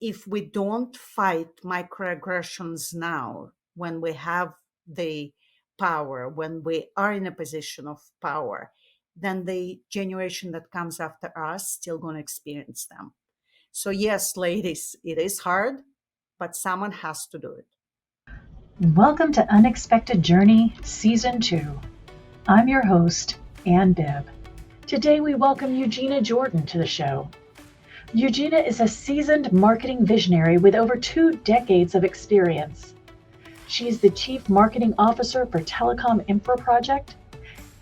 if we don't fight microaggressions now, when we have the power, when we are in a position of power, then the generation that comes after us still going to experience them. So yes, ladies, it is hard, but someone has to do it. Welcome to Unexpected Journey Season 2. I'm your host, Ann Bibb. Today we welcome Eugina Jordan to the show. Eugina is a seasoned marketing visionary with over 2 decades of experience. She's the Chief Marketing Officer for Telecom Infra Project,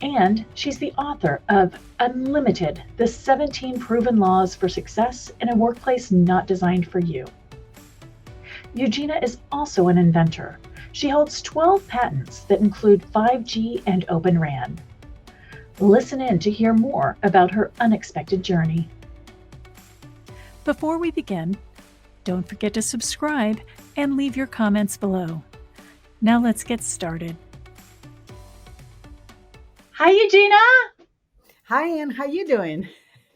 and she's the author of Unlimited, the 17 Proven Laws for Success in a Workplace Not Designed for You. Eugina is also an inventor. She holds 12 patents that include 5G and Open RAN. Listen in to hear more about her unexpected journey. Before we begin, don't forget to subscribe and leave your comments below. Now let's get started. Hi, Eugina. Hi, Ann. How you doing?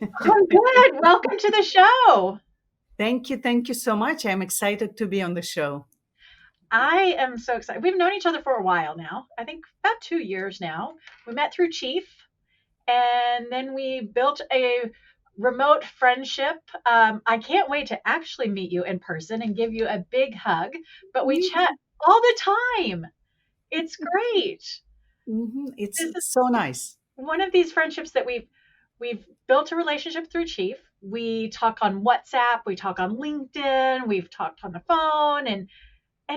I'm good. Welcome to the show. Thank you so much. I'm excited to be on the show. I am so excited. We've known each other for a while now. I think about 2 years now. We met through Chief, and then we built a remote friendship. I can't wait to actually meet you in person and give you a big hug, but we chat all the time. It's great. It's This is so nice. one of these friendships that we've built a relationship through Chief. We talk on WhatsApp, we talk on LinkedIn, we've talked on the phone, and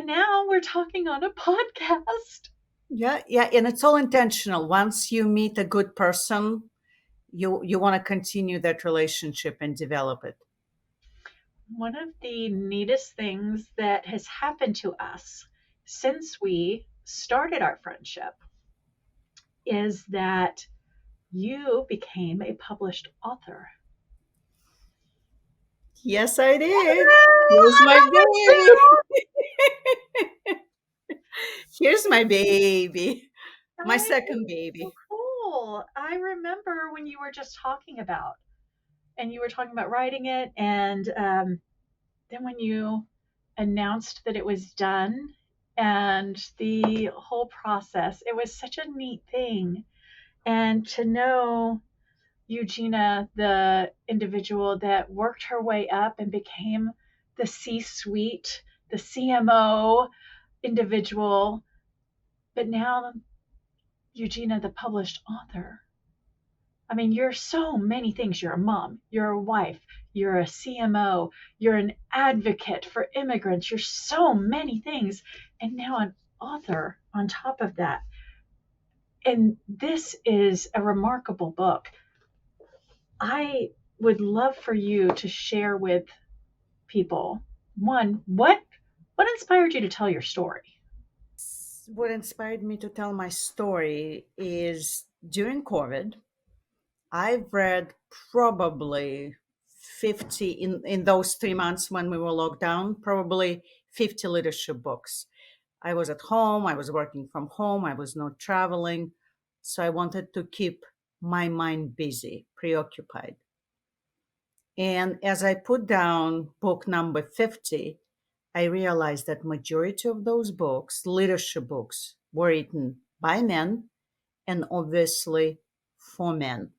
now we're talking on a podcast. Yeah, and it's all intentional. Once you meet a good person, you want to continue that relationship and develop it. One of the neatest things that has happened to us since we started our friendship is that you became a published author. Yes, I did. Here's my baby. Here's my baby. My second baby. So cool. I remember when you were just talking about, and you were talking about writing it, and then when you announced that it was done and the whole process, it was such a neat thing. And to know Eugina, the individual that worked her way up and became the C-suite, the CMO individual, but now Eugina, the published author. I mean, you're so many things. You're a mom, you're a wife, you're a CMO, you're an advocate for immigrants, you're so many things. And now an author on top of that. And this is a remarkable book. I would love for you to share with people, one, what inspired you to tell your story? What inspired me to tell my story is during COVID, I've read probably 50 in those 3 months when we were locked down, probably 50 leadership books. I was at home, I was working from home, I was not traveling. So I wanted to keep my mind busy, preoccupied. And as I put down book number 50, I realized that majority of those books, leadership books, were written by men and obviously for men.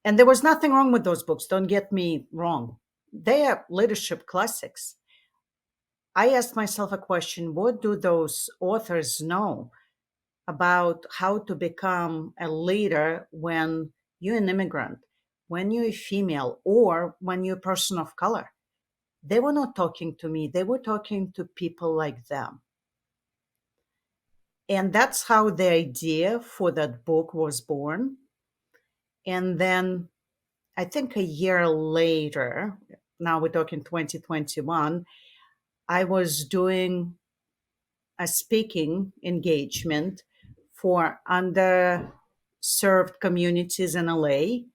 And there was nothing wrong with those books. Don't get me wrong. They are leadership classics. I asked myself a question: what do those authors know about how to become a leader when you're an immigrant, when you're a female, or when you're a person of color? They were not talking to me, they were talking to people like them. And that's how the idea for that book was born. And then I think a year later, now we're talking 2021, I was doing a speaking engagement for underserved communities in LA.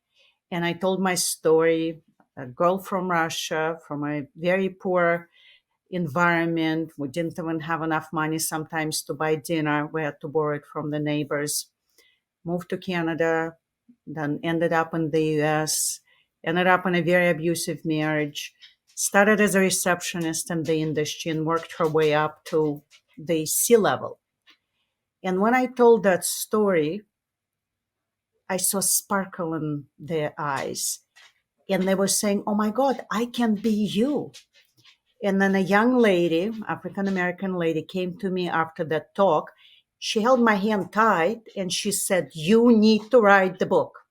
And I told my story, a girl from Russia, from a very poor environment. We didn't even have enough money sometimes to buy dinner. We had to borrow it from the neighbors. Moved to Canada, then ended up in the US, ended up in a very abusive marriage, started as a receptionist in the industry and worked her way up to the C level. And when I told that story, I saw sparkle in their eyes. And they were saying, "Oh my God, I can be you." And then a young lady, African American lady, came to me after that talk. She held my hand tight and she said, "You need to write the book.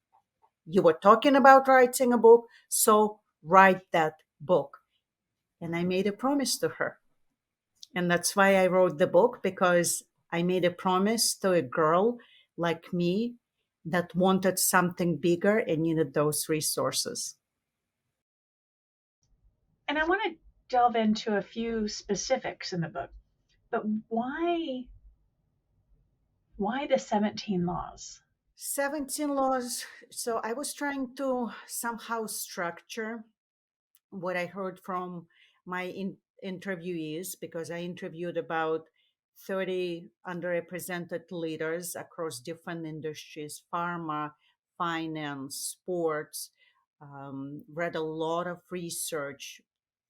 You were talking about writing a book, so write that book." And I made a promise to her. And that's why I wrote the book, because I made a promise to a girl like me that wanted something bigger and needed those resources. And I want to delve into a few specifics in the book, but why the 17 laws? 17 laws. So I was trying to somehow structure what I heard from my interviewees, because I interviewed about 30 underrepresented leaders across different industries: pharma, finance, sports, read a lot of research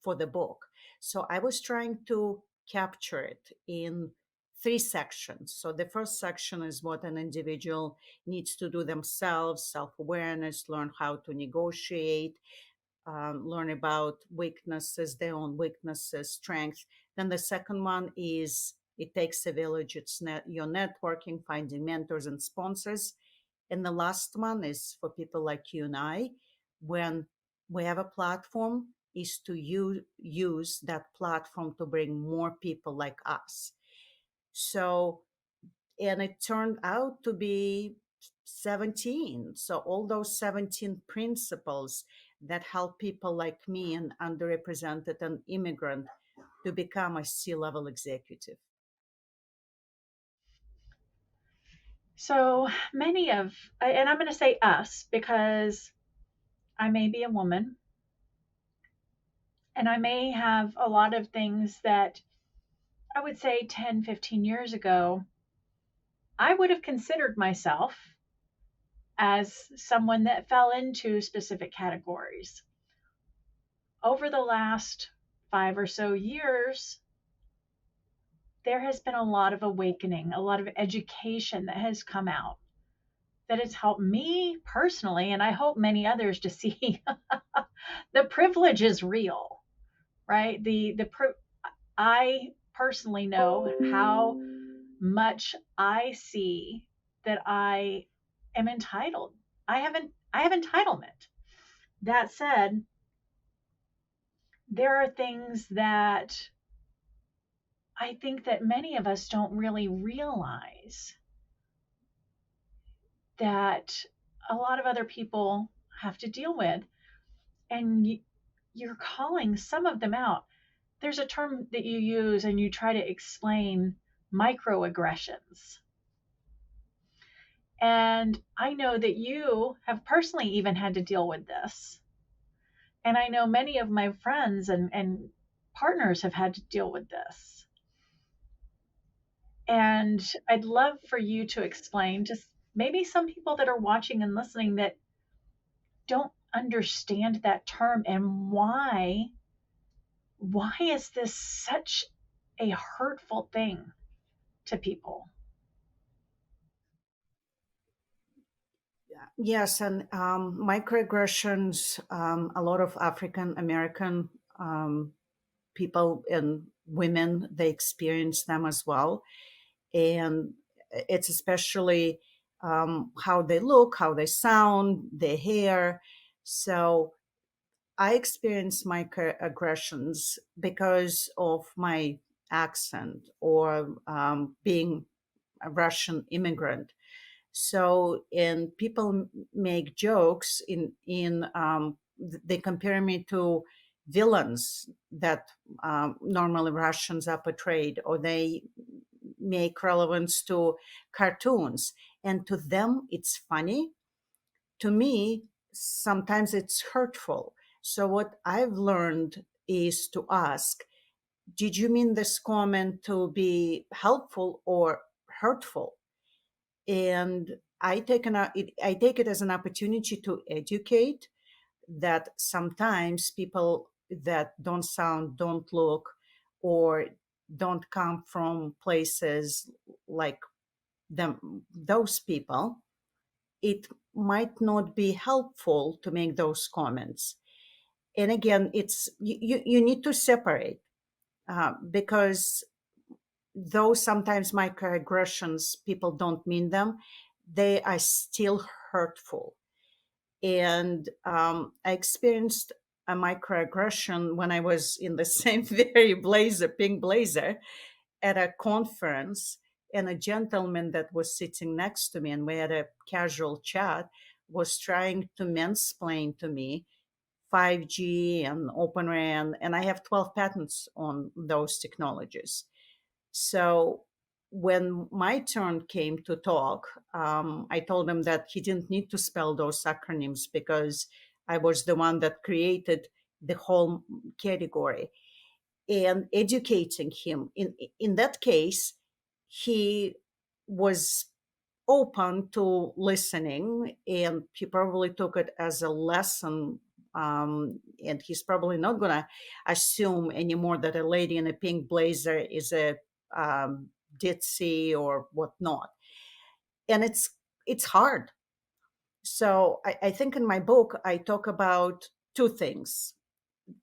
for the book. So I was trying to capture it in three sections. So the first section is what an individual needs to do themselves: self awareness, learn how to negotiate, learn about weaknesses, their own weaknesses, strengths. Then the second one is it takes a village. It's your networking, finding mentors and sponsors. And the last one is for people like you and I. When we have a platform, is to use that platform to bring more people like us. So, and it turned out to be 17. So all those 17 principles that help people like me, and underrepresented and immigrant, to become a C-level executive. So many of, and I'm going to say us because I may be a woman and I may have a lot of things that I would say 10, 15 years ago, I would have considered myself as someone that fell into specific categories. Over the last 5 or so years, there has been a lot of awakening, a lot of education that has come out that has helped me personally, and I hope many others to see the privilege is real, right? I personally know how much I see that I am entitled. I have entitlement. That said, there are things that I think that many of us don't really realize that a lot of other people have to deal with. And you're calling some of them out. There's a term that you use and you try to explain microaggressions. And I know that you have personally even had to deal with this. And I know many of my friends and partners have had to deal with this. And I'd love for you to explain, just maybe some people that are watching and listening that don't understand that term, and why is this such a hurtful thing to people? Yes, and microaggressions, a lot of African American people and women, they experience them as well. And it's especially how they look, how they sound, their hair. So I experience microaggressions because of my accent, or being a Russian immigrant. So, and people make jokes they compare me to villains that normally Russians are portrayed, or they make relevance to cartoons. And to them, it's funny. To me, sometimes it's hurtful. So, what I've learned is to ask, did you mean this comment to be helpful or hurtful? And I take it as an opportunity to educate, that sometimes people that don't sound, don't look, or don't come from places like those people, it might not be helpful to make those comments. And again, it's you need to separate, because though sometimes microaggressions, people don't mean them, they are still hurtful. And I experienced a microaggression when I was in the same very blazer, pink blazer, at a conference, and a gentleman that was sitting next to me, and we had a casual chat, was trying to mansplain to me 5G and Open RAN, and I have 12 patents on those technologies. So when my turn came to talk, I told him that he didn't need to spell those acronyms because I was the one that created the whole category, and educating him. In that case, he was open to listening, and he probably took it as a lesson. And he's probably not going to assume anymore that a lady in a pink blazer is a um, ditzy or whatnot. And it's hard. So I think in my book I talk about two things.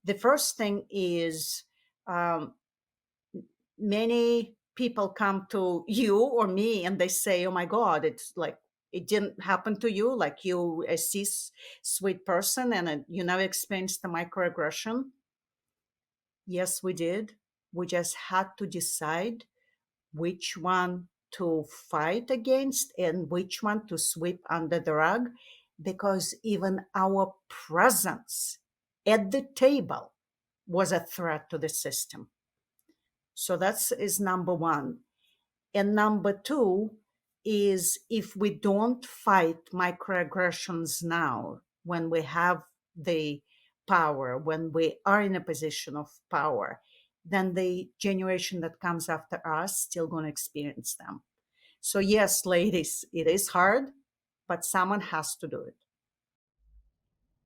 The first thing is, um, many people come to you or me and they say, "Oh my God, it's like it didn't happen to you, like you a sweet person and you never experienced the microaggression." Yes, we did. We just had to decide which one to fight against and which one to sweep under the rug, because even our presence at the table was a threat to the system. So that's is number one. And number two is, if we don't fight microaggressions now, when we have the power, when we are in a position of power, then the generation that comes after us still going to experience them. So yes, ladies, it is hard, but someone has to do it.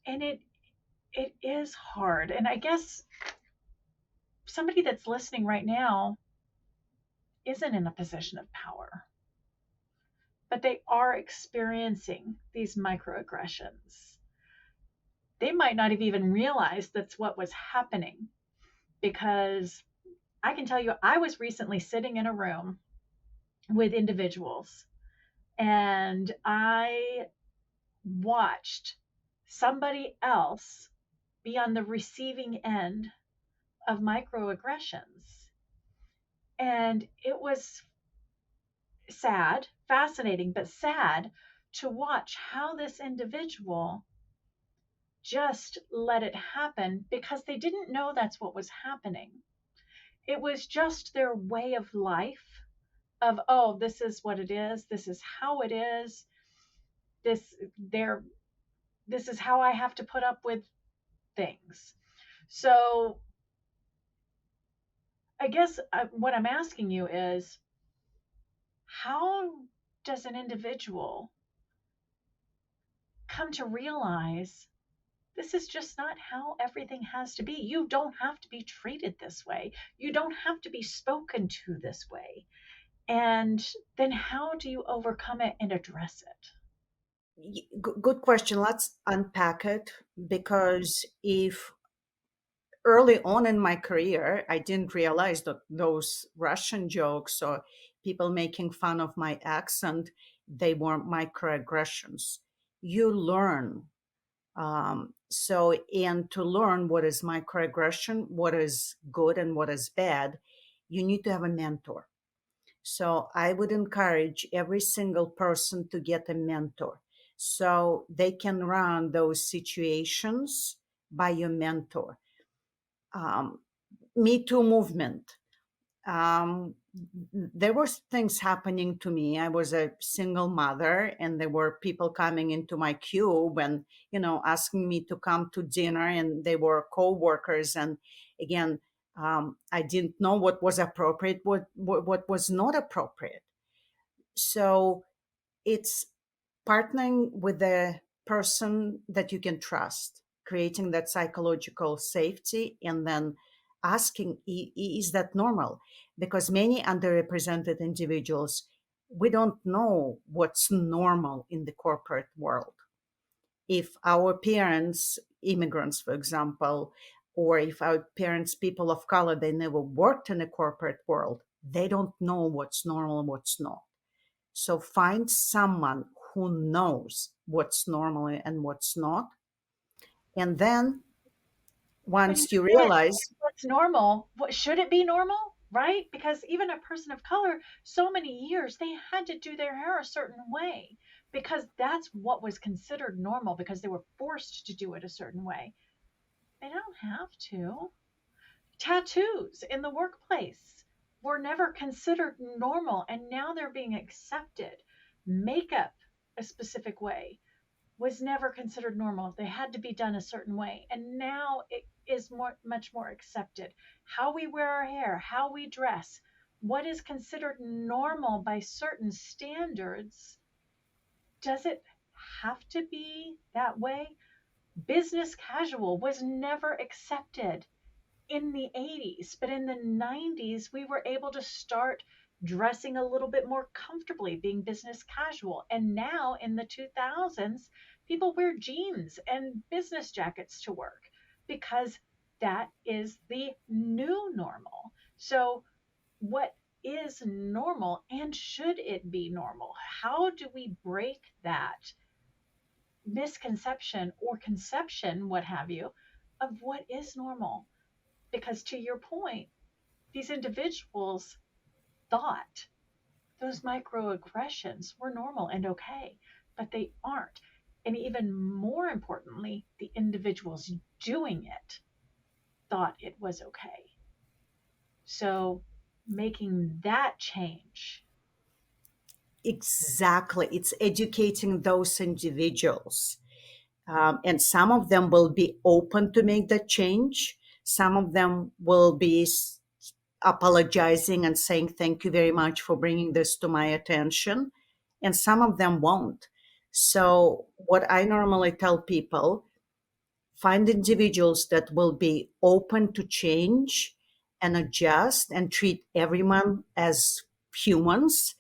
And it is hard. And I guess somebody that's listening right now isn't in a position of power, but they are experiencing these microaggressions. They might not have even realized that's what was happening, because I can tell you, I was recently sitting in a room with individuals, and I watched somebody else be on the receiving end of microaggressions. And it was sad, fascinating, but sad to watch how this individual just let it happen because they didn't know that's what was happening. It was just their way of life of, oh, this is what it is, this is how it is, this there this is how I have to put up with things. So I guess what I'm asking you is, how does an individual come to realize this is just not how everything has to be? You don't have to be treated this way. You don't have to be spoken to this way. And then how do you overcome it and address it? Good question. Let's unpack it, because if early on in my career, I didn't realize that those Russian jokes or people making fun of my accent, they were microaggressions. You learn. And to learn what is microaggression, what is good and what is bad, you need to have a mentor. So I would encourage every single person to get a mentor so they can run those situations by your mentor. um, Me Too movement. Um, there were things happening to me. I was a single mother, and there were people coming into my cube and asking me to come to dinner, and they were co-workers. And again, I didn't know what was appropriate, what was not appropriate. So it's partnering with a person that you can trust, creating that psychological safety, and then asking, is that normal? Because many underrepresented individuals, we don't know what's normal in the corporate world. If our parents, immigrants, for example, or if our parents, people of color, they never worked in a corporate world, they don't know what's normal and what's not. So find someone who knows what's normal and what's not. And then When you once you get realize, what's normal, what should it be normal, right? Because even a person of color, so many years they had to do their hair a certain way because that's what was considered normal because they were forced to do it a certain way. They don't have to. Tattoos in the workplace were never considered normal and now they're being accepted. Makeup a specific way was never considered normal. They had to be done a certain way. And now it is much more accepted. How we wear our hair, how we dress, what is considered normal by certain standards, does it have to be that way? Business casual was never accepted in the 80s, but in the 90s, we were able to start dressing a little bit more comfortably, being business casual. And now in the 2000s, people wear jeans and business jackets to work because that is the new normal. So, what is normal and should it be normal? How do we break that misconception or conception, what have you, of what is normal? Because to your point, these individuals thought those microaggressions were normal and okay, but they aren't. And even more importantly, the individuals doing it thought it was okay. So making that change. exactly, it's educating those individuals. And some of them will be open to make that change. Some of them will be apologizing and saying, thank you very much for bringing this to my attention. And some of them won't. So, what I normally tell people, find individuals that will be open to change and adjust and treat everyone as humans.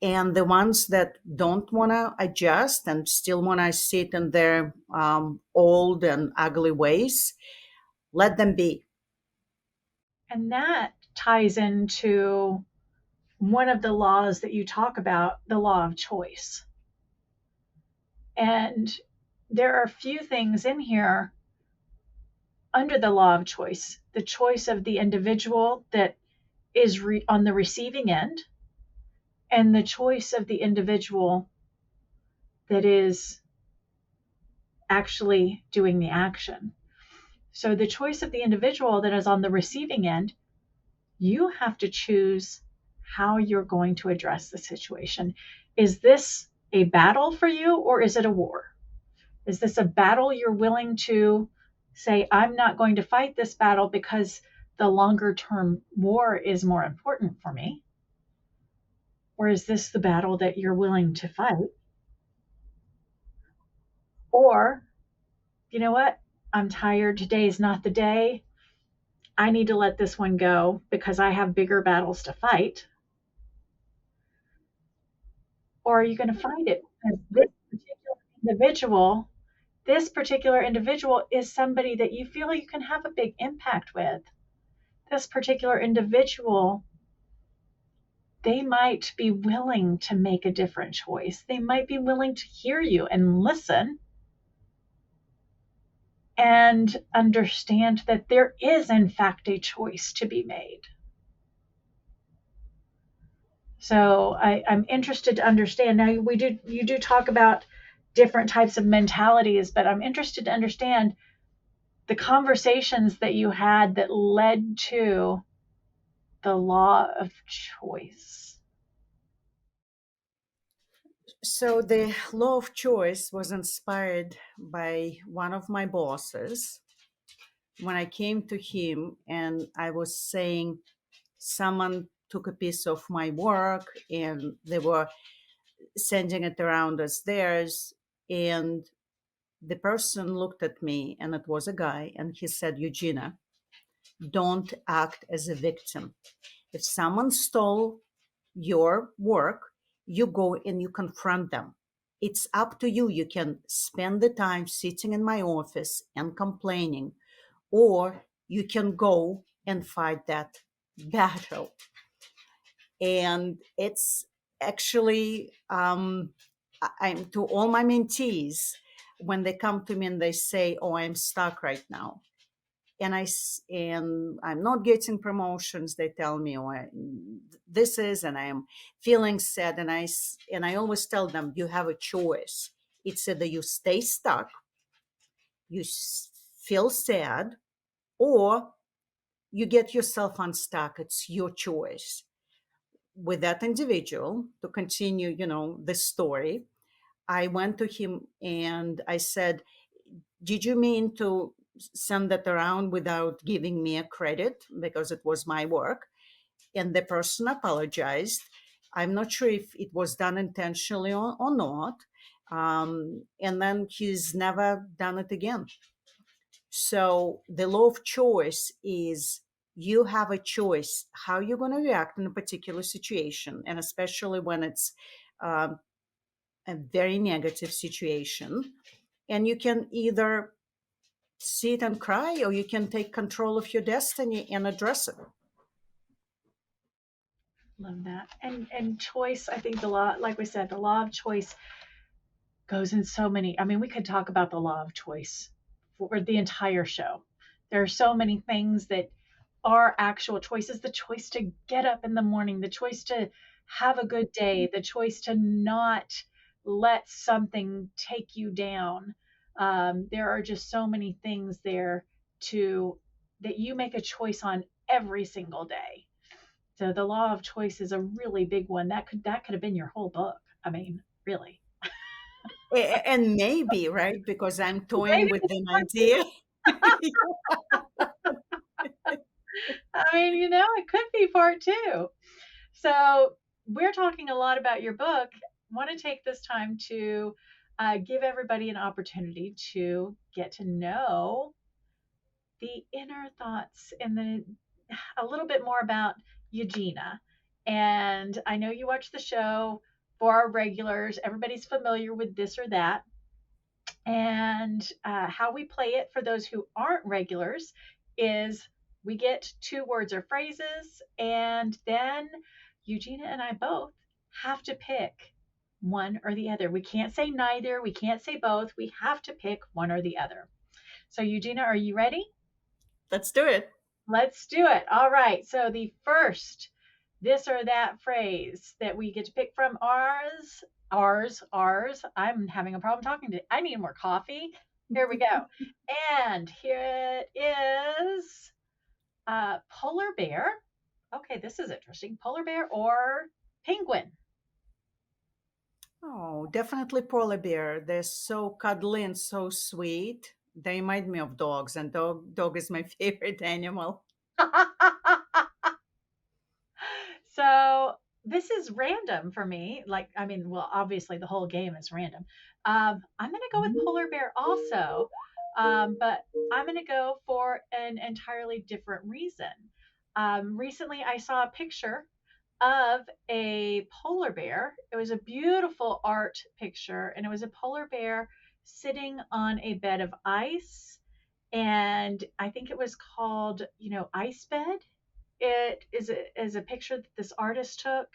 And the ones that don't want to adjust and still want to sit in their old and ugly ways, let them be. And that ties into one of the laws that you talk about, the law of choice. And there are a few things in here under the law of choice, the choice of the individual that is on the receiving end, and the choice of the individual that is actually doing the action. So, the choice of the individual that is on the receiving end, you have to choose how you're going to address the situation. Is this a battle for you or is it a war? Is this a battle you're willing to say, I'm not going to fight this battle because the longer term war is more important for me? Or is this the battle that you're willing to fight? Or, you know what? I'm tired. Today is not the day. I need to let this one go because I have bigger battles to fight. Or are you going to fight it? Because this particular individual is somebody that you feel you can have a big impact with. This particular individual, they might be willing to make a different choice. They might be willing to hear you and listen and understand that there is, in fact, a choice to be made. So I'm interested to understand. Now you do talk about different types of mentalities, but I'm interested to understand the conversations that you had that led to the law of choice. So, the law of choice was inspired by one of my bosses when I came to him and I was saying, someone took a piece of my work and they were sending it around as theirs. And The person looked at me, and it was a guy, and he said, Eugina, don't act as a victim. If someone stole your work, you go and you confront them. It's up to you. You can spend the time sitting in my office and complaining, or you can go and fight that battle. And it's actually, I'm to all my mentees, when they come to me and they say, oh, I'm stuck right now, and I'm not getting promotions. They tell me, "Oh, this is," and I am feeling sad. And I always tell them, you have a choice. It's either you stay stuck, you feel sad, or you get yourself unstuck. It's your choice. With that individual, to continue, the story, I went to him and I said, did you mean to send that around without giving me a credit because it was my work? And the person apologized. I'm not sure if it was done intentionally or not. And then he's never done it again. So the law of choice is, you have a choice how you're going to react in a particular situation, and especially when it's um, a very negative situation. And you can either sit and cry, or you can take control of your destiny and address it. Love that. And choice, I think the law, like we said, the law of choice goes in so many. I mean, we could talk about the law of choice for the entire show. There are so many things that are actual choices: the choice to get up in the morning, the choice to have a good day, the choice to not let something take you down. There are just so many things there to that you make a choice on every single day. So the law of choice is a really big one. That could have been your whole book. I mean, really. And maybe, right, because I'm toying Maybe with it's an part idea. I mean, it could be part two. So we're talking a lot about your book. Want to take this time to give everybody an opportunity to get to know the inner thoughts and a little bit more about Eugina. And I know you watch the show. For our regulars, everybody's familiar with this or that. And how we play it for those who aren't regulars is we get two words or phrases, and then Eugina and I both have to pick one or the other. We can't say neither, we can't say both. We have to pick one or the other. So, Eugina, are you ready? Let's do it. Let's do it. All right. So, the first this or that phrase that we get to pick from ours. I'm having a problem talking to. I need more coffee. Here we go. And here it is. Polar bear. Okay, this is interesting. Polar bear or penguin? Oh, definitely polar bear. They're so cuddly and so sweet. They remind me of dogs, and dog is my favorite animal. So this is random for me. Like, I mean, well, obviously the whole game is random. I'm going to go with polar bear also, but I'm going to go for an entirely different reason. Recently, I saw a picture of a polar bear. It was a beautiful art picture, and it was a polar bear sitting on a bed of ice. And I think it was called, ice bed. It is a picture that this artist took.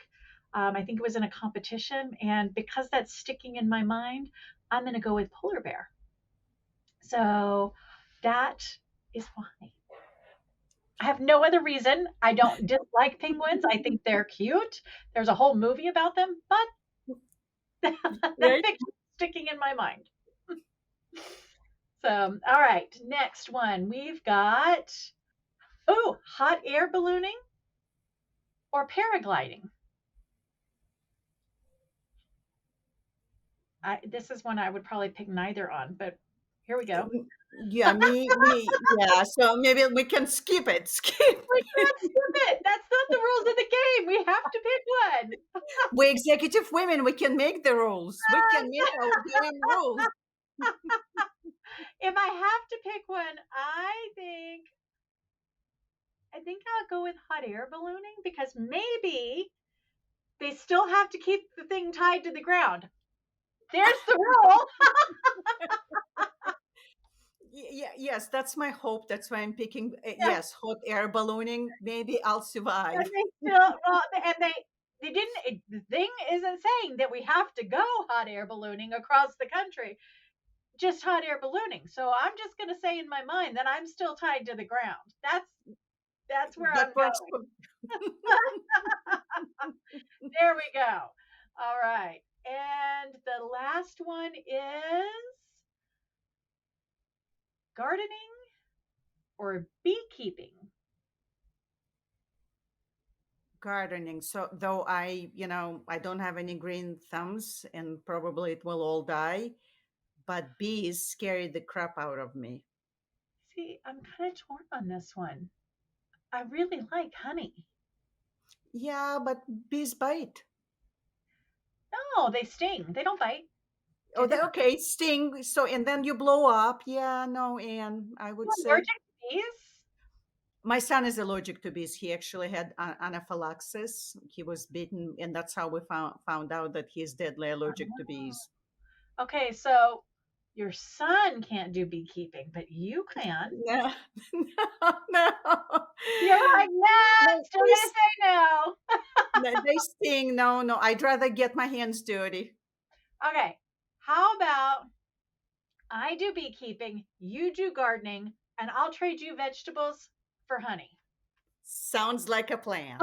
I think it was in a competition, and because that's sticking in my mind, I'm going to go with polar bear. So that is why. I have no other reason. I don't dislike penguins. I think they're cute. There's a whole movie about them, but that Right? picture is sticking in my mind. So, all right, next one. We've got, hot air ballooning or paragliding. This is one I would probably pick neither on, but here we go. Yeah, yeah. So maybe we can skip it. Skip. We can't skip it. That's not the rules of the game. We have to pick one. We're executive women. We can make the rules. We can make our game rules. If I have to pick one, I think I'll go with hot air ballooning because maybe they still have to keep the thing tied to the ground. There's the rule. Yeah, yes, that's my hope. That's why I'm picking. Yeah, Yes, hot air ballooning. Maybe I'll and survive. they still well, and they didn't. The thing isn't saying that we have to go hot air ballooning across the country. Just hot air ballooning. So I'm just going to say in my mind that I'm still tied to the ground. That's where That I'm works going. for. There we go. All right. And the last one is gardening or beekeeping. Gardening. So though I don't have any green thumbs and probably it will all die, but bees scare the crap out of me. See, I'm kind of torn on this one. I really like honey. Yeah, but bees bite. No, they sting. They don't bite. Oh, Do they? okay, sting. So and then you blow up. Yeah, no, Anne, I would You say allergic to bees? my son is allergic to bees. He actually had anaphylaxis. He was bitten, and that's how we found out that he's deadly allergic to bees. Okay, so your son can't do beekeeping, but you can. No, no, no. You're like, nah, No, still gonna say no. they sting. No, no. I'd rather get my hands dirty. Okay, how about I do beekeeping, you do gardening, and I'll trade you vegetables for honey. Sounds like a plan.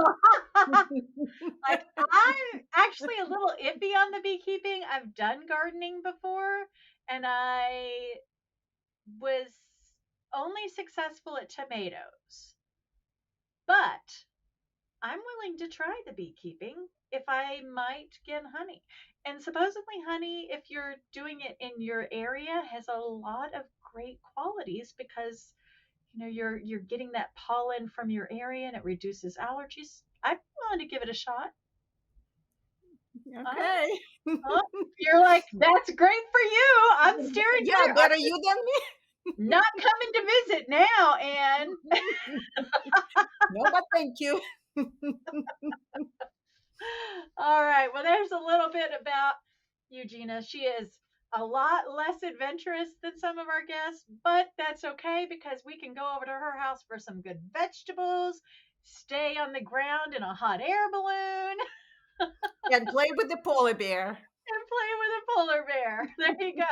Like, I'm actually a little iffy on the beekeeping. I've done gardening before, and I was only successful at tomatoes. But I'm willing to try the beekeeping if I might get honey. And supposedly honey, if you're doing it in your area, has a lot of great qualities because you're getting that pollen from your area and it reduces allergies. I'm willing to give it a shot. Uh, Okay. you're like, that's great for you. I'm steering Yeah, clear. I'm better you than not coming to visit now, and me. No, but thank you. all right. Well, there's a little bit about Eugina. She is a lot less adventurous than some of our guests, but that's okay because we can go over to her house for some good vegetables, stay on the ground in a hot air balloon, And play with the polar bear. and play with a polar bear. There you go.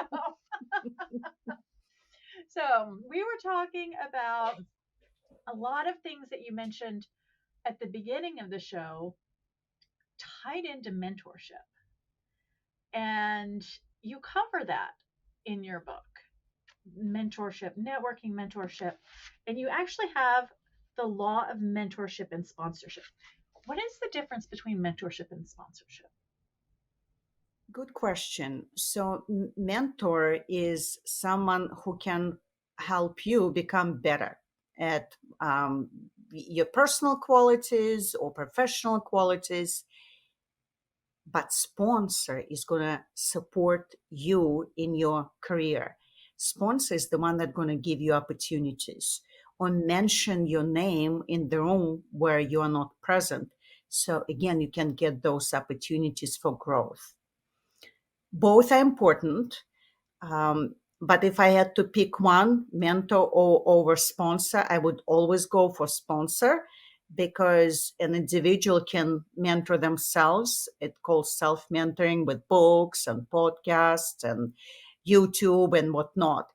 So, we were talking about a lot of things that you mentioned at the beginning of the show tied into mentorship. And you cover that in your book mentorship, networking mentorship. And you actually have the law of mentorship and sponsorship. What is the difference between mentorship and sponsorship? Good question. So, mentor is someone who can help you become better at your personal qualities or professional qualities. But sponsor is going to support you in your career. Sponsor is the one that's going to give you opportunities or mention your name in the room where you are not present. So again, you can get those opportunities for growth. Both are important. But if I had to pick one, mentor or over sponsor, I would always go for sponsor because an individual can mentor themselves. It calls self mentoring with books and podcasts and YouTube and whatnot.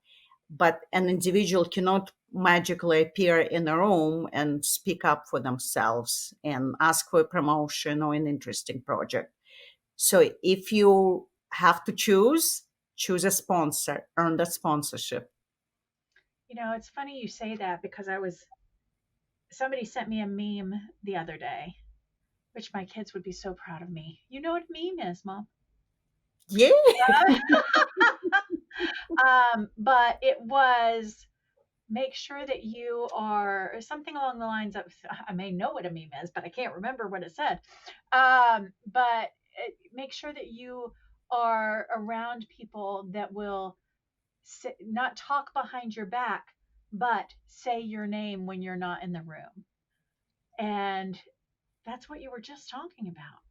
But an individual cannot magically appear in a room and speak up for themselves and ask for a promotion or an interesting project. So if you have to choose a sponsor, earn that sponsorship. It's funny you say that because somebody sent me a meme the other day, which my kids would be so proud of me. You know what a meme is, Mom? Yeah. But it was make sure that you are something along the lines of I may know what a meme is, but I can't remember what it said. But make sure that you are around people that will not talk behind your back, but say your name when you're not in the room. And that's what you were just talking about.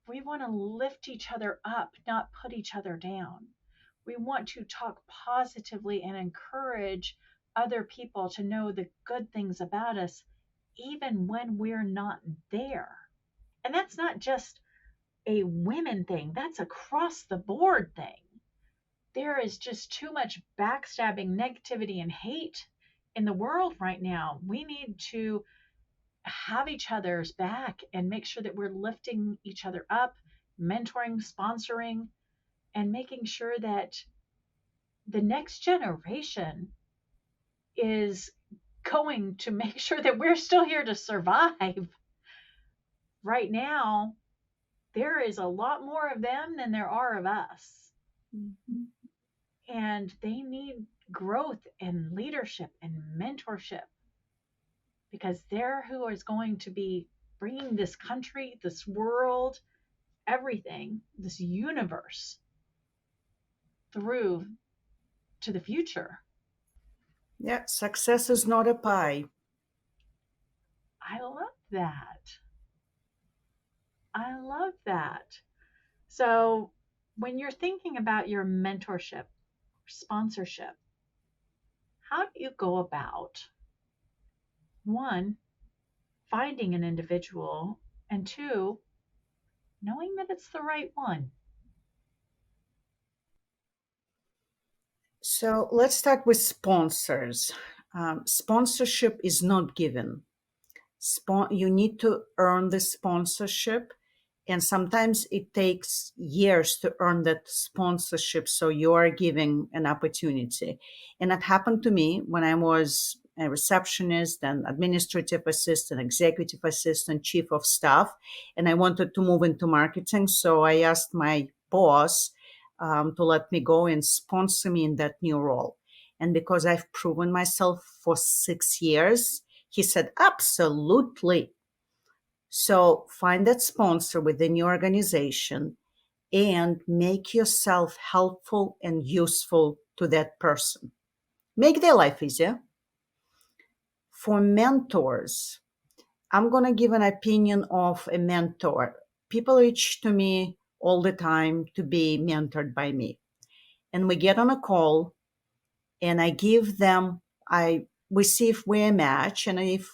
We want to lift each other up, not put each other down. We want to talk positively and encourage other people to know the good things about us, even when we're not there. And that's not just a women thing, that's across the board thing. There is just too much backstabbing, negativity, and hate in the world right now. We need to have each other's back and make sure that we're lifting each other up, mentoring, sponsoring, and making sure that the next generation is going to make sure that we're still here to survive. Right now, there is a lot more of them than there are of us. Mhm. And they need growth and leadership and mentorship because they're who is going to be bringing this country, this world, everything, this universe through to the future. Yeah, success is not a pie. I love that. I love that. So, when you're thinking about your mentorship, sponsorship, how do you go about one, finding an individual, and two, knowing that it's the right one? So let's start with sponsors. Sponsorship is not given. You need to earn the sponsorship, and sometimes it takes years to earn that sponsorship, so you are giving an opportunity. And that happened to me when I was a receptionist and administrative assistant, executive assistant, chief of staff, and I wanted to move into marketing. So I asked my boss to let me go and sponsor me in that new role. And because I've proven myself for 6 years, he said, absolutely. So find that sponsor within your organization and make yourself helpful and useful to that person. Make their life easier. For mentors, I'm going to give an opinion of a mentor. People reach to me all the time to be mentored by me. And we get on a call and I give them, we see if we're a match. And if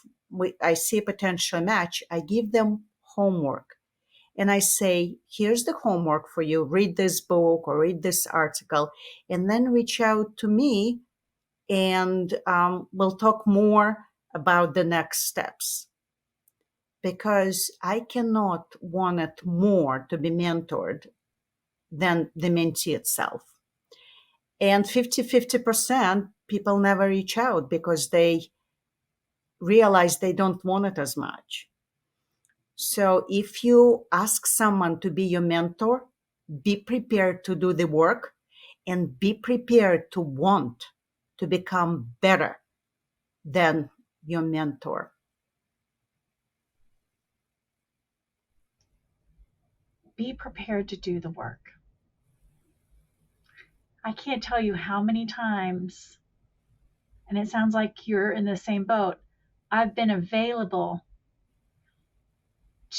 I see a potential match, I give them homework. And I say, here's the homework for you. Read this book or read this article, and then reach out to me and we'll talk more about the next steps. Because I cannot want it more to be mentored than the mentee itself. And 50-50% people never reach out because they realize they don't want it as much. So if you ask someone to be your mentor, be prepared to do the work and be prepared to want to become better than your mentor. Be prepared to do the work. I can't tell you how many times, and it sounds like you're in the same boat, I've been available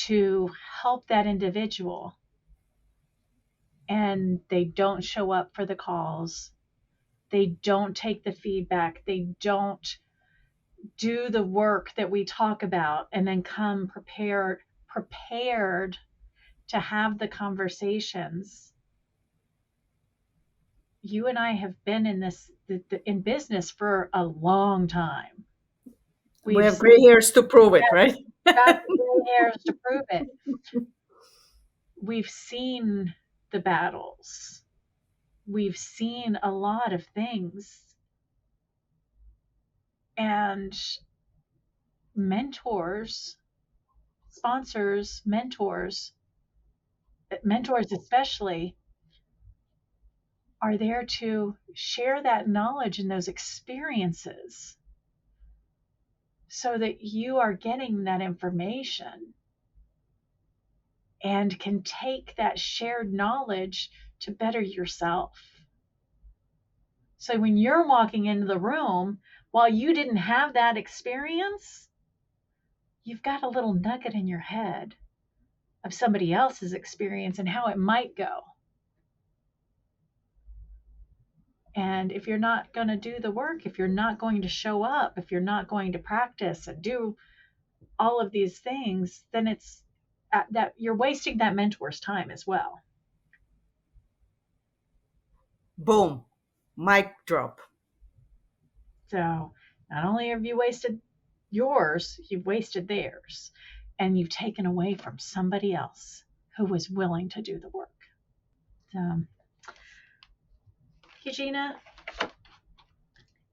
to help that individual and they don't show up for the calls. They don't take the feedback. They don't do the work that we talk about and then come prepared to have the conversations. You and I have been in this in business for a long time. We We've have gray hairs to prove it, right? got the gray hairs to prove it. We've seen the battles. We've seen a lot of things. And mentors, sponsors, mentors especially, are there to share that knowledge and those experiences so that you are getting that information and can take that shared knowledge to better yourself. So when you're walking into the room, while you didn't have that experience, you've got a little nugget in your head of somebody else's experience and how it might go. And if you're not going to do the work, if you're not going to show up, if you're not going to practice and do all of these things, then it's that you're wasting that mentor's time as well. Boom. Mic drop. So not only have you wasted yours, you've wasted theirs, and you've taken away from somebody else who was willing to do the work. So, Eugina,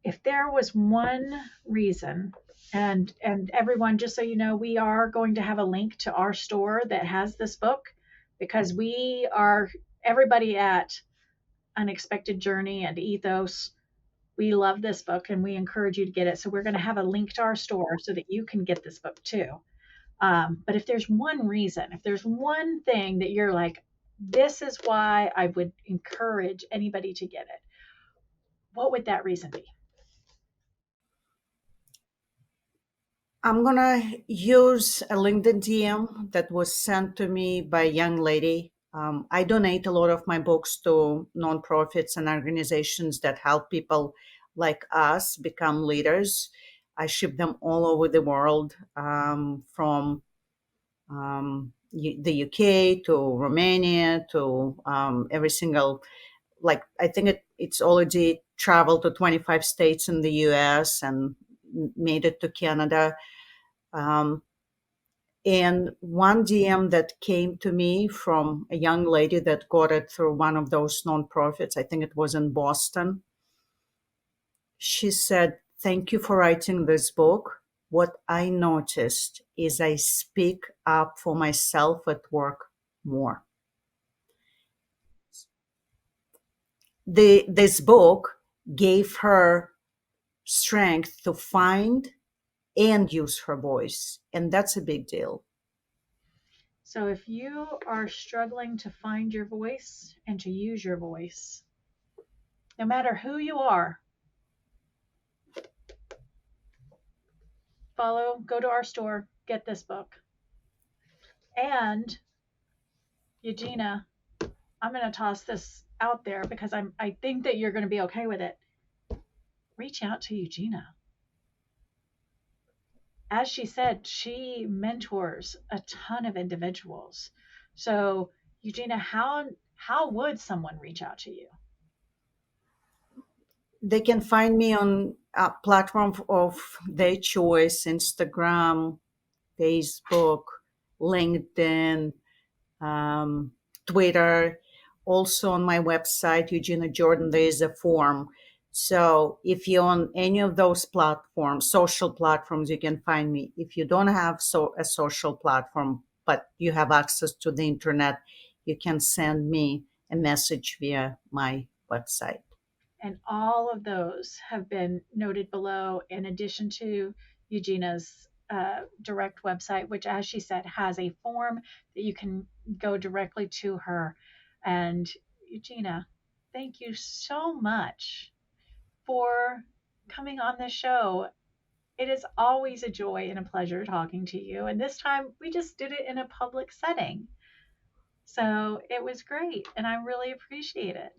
if there was one reason, and everyone, just so you know, we are going to have a link to our store that has this book, because we are, everybody at Unexpected Journey and Ethos, we love this book and we encourage you to get it. So we're going to have a link to our store so that you can get this book too. But if there's one reason, if there's one thing that you're like, this is why I would encourage anybody to get it, what would that reason be? I'm gonna use a LinkedIn DM that was sent to me by a young lady. I donate a lot of my books to nonprofits and organizations that help people like us become leaders. I ship them all over the world, from the UK to Romania to every single, like, I think it's already traveled to 25 states in the US and made it to Canada. Um, and one DM that came to me from a young lady that got it through one of those nonprofits, I think it was in Boston. She said, "Thank you for writing this book. What I noticed is I speak up for myself at work more." This book gave her strength to find and use her voice. And that's a big deal. So if you are struggling to find your voice and to use your voice, no matter who you are, go to our store, get this book. And Eugina, I'm going to toss this out there because I think that you're going to be okay with it. Reach out to Eugina. As she said, she mentors a ton of individuals. So, Eugina, how would someone reach out to you? They can find me on a platform of their choice: Instagram, Facebook, LinkedIn, Twitter. Also on my website, Eugina Jordan, there is a form. So if you're on any of those platforms, social platforms, you can find me. If you don't have a social platform, but you have access to the internet, you can send me a message via my website. And all of those have been noted below, in addition to Eugina's direct website, which, as she said, has a form that you can go directly to her. And Eugina, thank you so much for coming on the show. It is always a joy and a pleasure talking to you. And this time we just did it in a public setting. So it was great. And I really appreciate it.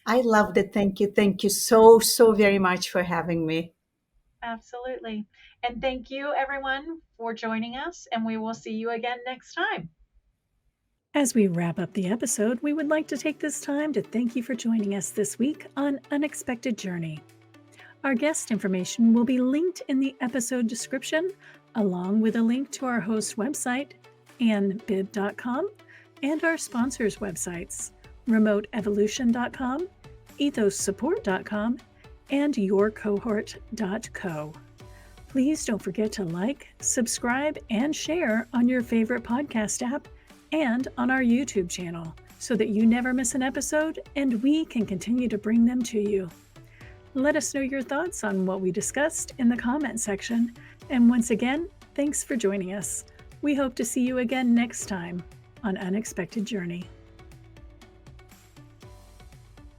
I loved it. Thank you. Thank you so, so very much for having me. Absolutely. And thank you, everyone, for joining us. And we will see you again next time. As we wrap up the episode, we would like to take this time to thank you for joining us this week on Unexpected Journey. Our guest information will be linked in the episode description, along with a link to our host website, Bibb.com, and our sponsors' websites, remoteevolution.com, ethossupport.com, and yourcohort.co. Please don't forget to like, subscribe, and share on your favorite podcast app and on our YouTube channel so that you never miss an episode and we can continue to bring them to you. Let us know your thoughts on what we discussed in the comment section. And once again, thanks for joining us. We hope to see you again next time on Unexpected Journey.